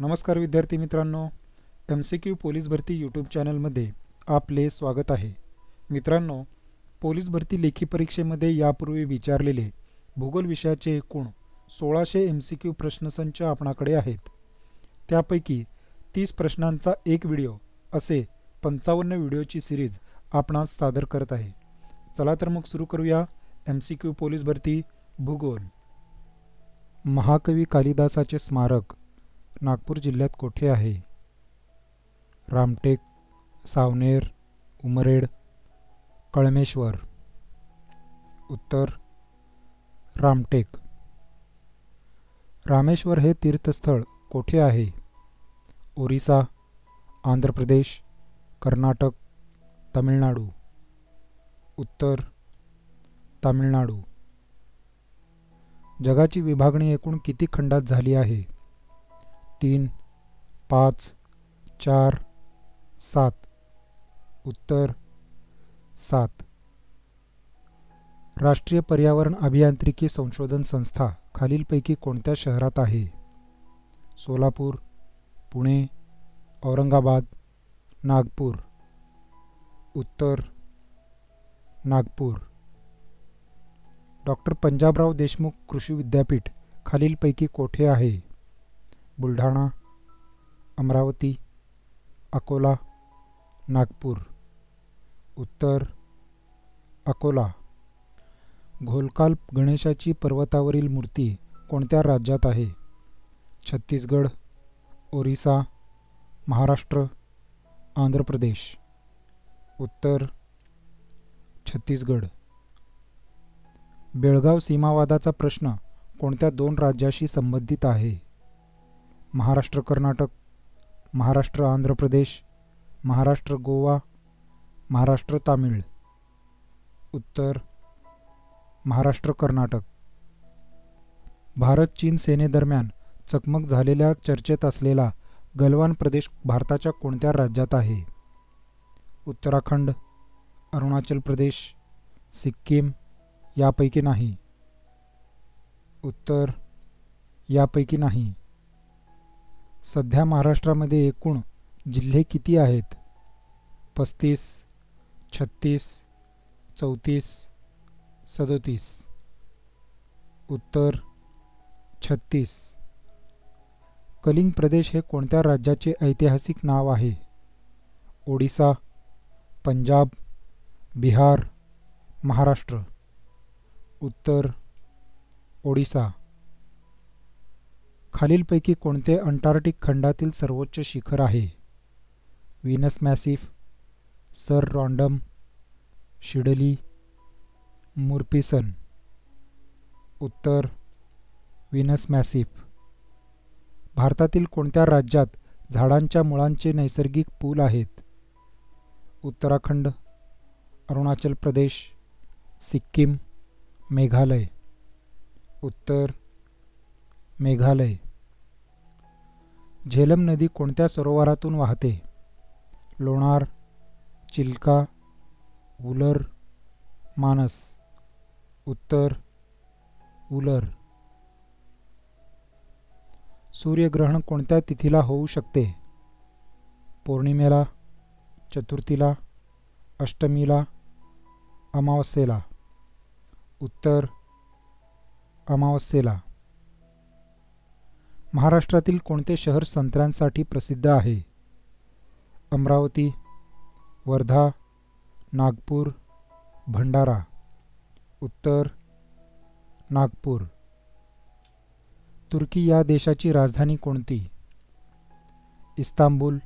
नमस्कार विद्यार्थी मित्रांनो, MCQ पोलीस भरती यूट्यूब चॅनलमध्ये आपले स्वागत आहे. मित्रांनो, पोलीस भरती लेखी परीक्षेमध्ये यापूर्वी विचारलेले भूगोल विषयाचे एकूण 1600 MCQ प्रश्नसंच आपणाकडे आहेत. त्यापैकी 30 प्रश्नांचा एक व्हिडिओ असे 55 व्हिडिओची सिरीज आपणास सादर करत आहे. चला तर मग सुरू करूया MCQ पोलीस भरती भूगोल. महाकवी कालिदासाचे स्मारक नागपूर जिल्ह्यात कोठे आहे? रामटेक, सावनेर, उमरेड, कळमेश्वर. उत्तर रामटेक. रामेश्वर हे तीर्थस्थळ कोठे आहे? ओरिसा, आंध्र प्रदेश, कर्नाटक, तमिळनाडू. उत्तर तामिळनाडू. जगाची विभागणी एकूण किती खंडात झाली आहे? 3, 5, 4, 7. उत्तर 7. राष्ट्रीय पर्यावरण अभियांत्रिकी संशोधन संस्था खालीलपैकी कोणत्या शहरात आहे? सोलापूर, पुणे, औरंगाबाद, नागपूर. उत्तर नागपूर. डॉक्टर पंजाबराव देशमुख कृषी विद्यापीठ खालीलपैकी कोठे आहे? बुलढाणा, अमरावती, अकोला, नागपूर. उत्तर अकोला. घोलकाल गणेशाची पर्वतावरील मूर्ती कोणत्या राज्यात आहे? छत्तीसगड, ओरिसा, महाराष्ट्र, आंध्र प्रदेश. उत्तर छत्तीसगड. बेळगाव सीमावादाचा प्रश्न कोणत्या 2 राज्याशी संबंधित आहे? महाराष्ट्र कर्नाटक, महाराष्ट्र आंध्र प्रदेश, महाराष्ट्र गोवा, महाराष्ट्र तामिळ. उत्तर महाराष्ट्र कर्नाटक. भारत चीन सेनेदरम्यान चकमक झालेल्या चर्चेत असलेला गलवान प्रदेश भारताच्या कोणत्या राज्यात आहे? उत्तराखंड, अरुणाचल प्रदेश, सिक्कीम यापैकी नाही. उत्तर यापैकी नाही. सध्या महाराष्ट्रामध्ये एकूण जिल्हे किती आहेत? 35, 36, 34, 37. उत्तर 36. कलिंग प्रदेश हे कोणत्या राज्याचे ऐतिहासिक नाव आहे? ओडिसा, पंजाब, बिहार, महाराष्ट्र. उत्तर ओडिसा. खालीलपैकी कोणते अंटार्क्टिक खंडातील सर्वोच्च शिखर आहे? व्हीनस मॅसिफ, सर रॉन्डम, शिडली, मुर्पिसन. उत्तर व्हीनस मॅसिफ. भारतातील कोणत्या राज्यात झाडांच्या मुळांचे नैसर्गिक पूल आहेत? उत्तराखंड, अरुणाचल प्रदेश, सिक्कीम, मेघालय. उत्तर मेघालय. झेलम नदी कोणत्या सरोवरातून वाहते? लोणार, चिल्का, उलर, मानस. उत्तर उलर. सूर्यग्रहण कोणत्या तिथीला होऊ शकते? पौर्णिमेला, चतुर्थीला, अष्टमीला, अमावस्येला. उत्तर अमावस्येला. महाराष्ट्रातील कोणते शहर संत्र्यांसाठी प्रसिद्ध आहे? अमरावती, वर्धा, नागपूर, भंडारा. उत्तर नागपूर. तुर्की या देशाची राजधानी कोणती? इस्तांबूल,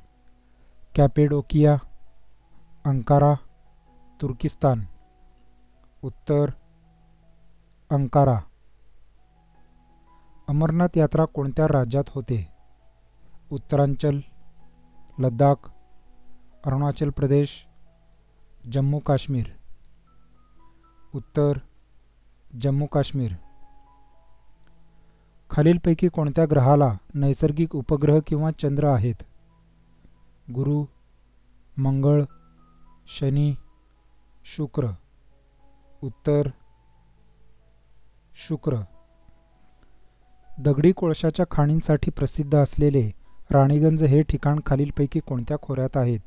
कॅपेडोकिया, अंकारा, तुर्किस्तान. उत्तर अंकारा. अमरनाथ यात्रा कोणत्या राज्यात होते? उत्तरांचल, लडाख, अरुणाचल प्रदेश, जम्मू काश्मीर. उत्तर जम्मू काश्मीर. खालीलपैकी कोणत्या ग्रहाला नैसर्गिक उपग्रह किंवा चंद्र आहेत? गुरु, मंगळ, शनी, शुक्र. उत्तर शुक्र. दगडी कोळशाच्या खाणींसाठी प्रसिद्ध असलेले राणीगंज हे ठिकाण खालीलपैकी कोणत्या खोऱ्यात आहेत?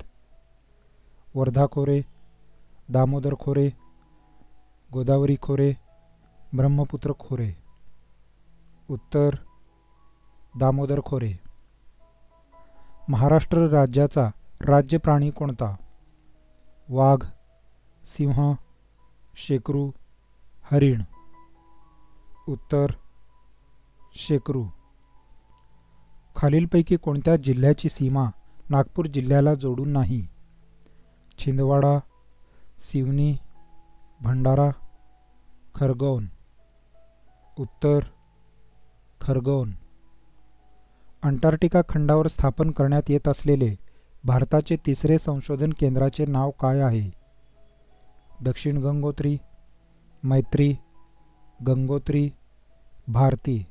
वर्धा खोरे, दामोदर खोरे, गोदावरी खोरे, ब्रह्मपुत्र खोरे. उत्तर दामोदर खोरे. महाराष्ट्र राज्याचा राज्य प्राणी कोणता? वाघ, सिंह, शेकरू, हरिण. उत्तर शेकरू. खालीलपैकी कोणत्या जिल्ह्याची सीमा नागपूर जिल्ह्याला जोडून नाही? छिंदवाडा, सिवनी, भंडारा, खरगोन. उत्तर खरगोन. अंटार्क्टिका खंडावर स्थापन करण्यात येत असलेले भारताचे तिसरे संशोधन केंद्राचे नाव काय आहे? दक्षिण गंगोत्री, मैत्री, गंगोत्री, भारती.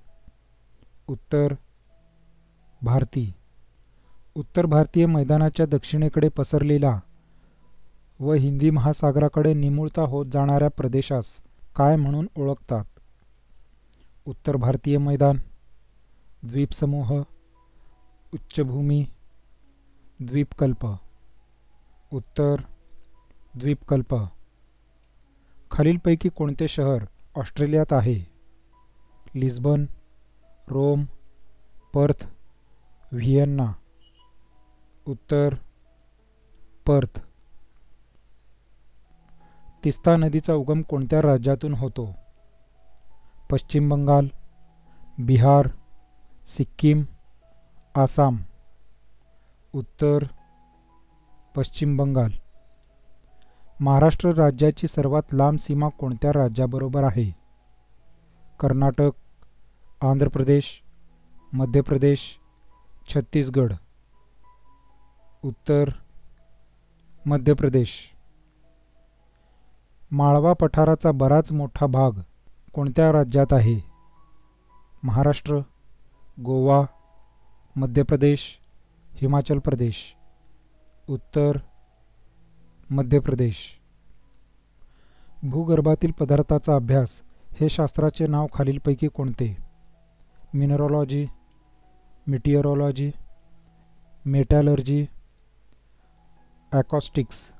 उत्तर भारती. उत्तर भारतीय मैदानाच्या दक्षिणेकडे पसरलेला व हिंदी महासागराकडे निमुळता होत जाणाऱ्या प्रदेशास काय म्हणून ओळखतात? उत्तर भारतीय मैदान, द्वीपसमूह, उच्चभूमी, द्वीपकल्प. उत्तर द्वीपकल्प. खालीलपैकी कोणते शहर ऑस्ट्रेलियात आहे? Lisbon, Rome, Perth, Vienna. उत्तर पर्थ. तिस्ता नदीचा उगम कोणत्या राज्यातून होतो? पश्चिम बंगाल, बिहार, सिक्कीम, आसाम. उत्तर पश्चिम बंगाल. महाराष्ट्र राज्याची सर्वात लांब सीमा कोणत्या राज्याबरोबर आहे? कर्नाटक, आंध्र प्रदेश, मध्य प्रदेश, छत्तीसगड. उत्तर मध्य प्रदेश. माळवा पठाराचा बराच मोठा भाग कोणत्या राज्यात आहे? महाराष्ट्र, गोवा, मध्य प्रदेश, हिमाचल प्रदेश. उत्तर मध्य प्रदेश. भूगर्भातील पदार्थाचा अभ्यास हे शास्त्राचे नाव खालीलपैकी कोणते? मिनरॉलॉजी, मिटिओरॉलॉजी, मेटॅलर्जी, ॲकॉस्टिक्स.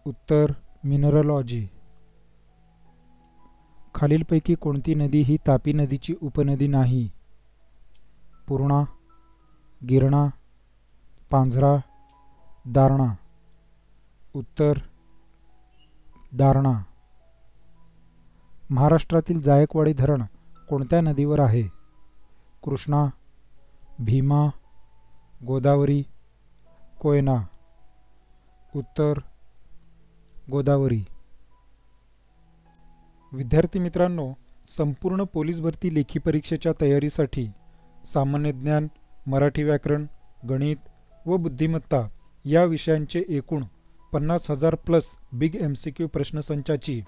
उत्तर मिनरॉलॉजी. खालीलपैकी कोणती नदी ही तापी नदीची उपनदी नाही? पूर्णा, गिरणा, पांझरा, दारणा. उत्तर दारणा. महाराष्ट्रातील जायकवाडी धरण कोणत्या नदीवर आहे? कृष्णा, भीमा, गोदावरी, कोयना. उत्तर गोदावरी. विद्यार्थी मित्रांनो, संपूर्ण पोलीस भरती लेखी परीक्षेच्या तयारीसाठी सामान्य ज्ञान, मराठी व्याकरण, गणित व बुद्धिमत्ता या विषयांचे एकूण 50,000+ बिग MCQ प्रश्नसंचाची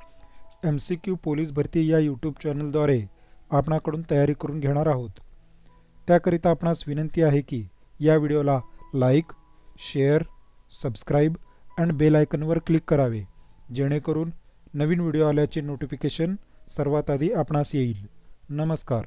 MCQ पोलीस भरती या यूट्यूब चॅनलद्वारे आपणाकडून तयारी करून घेणार आहोत. त्याकरिता आपणास विनंती आहे की या व्हिडिओला लाईक, शेअर, सबस्क्राईब आणि बेल आयकॉनवर क्लिक करावे, जेणेकरून नवीन व्हिडिओ आल्याचे नोटिफिकेशन सर्वात आधी आपणास येईल. नमस्कार.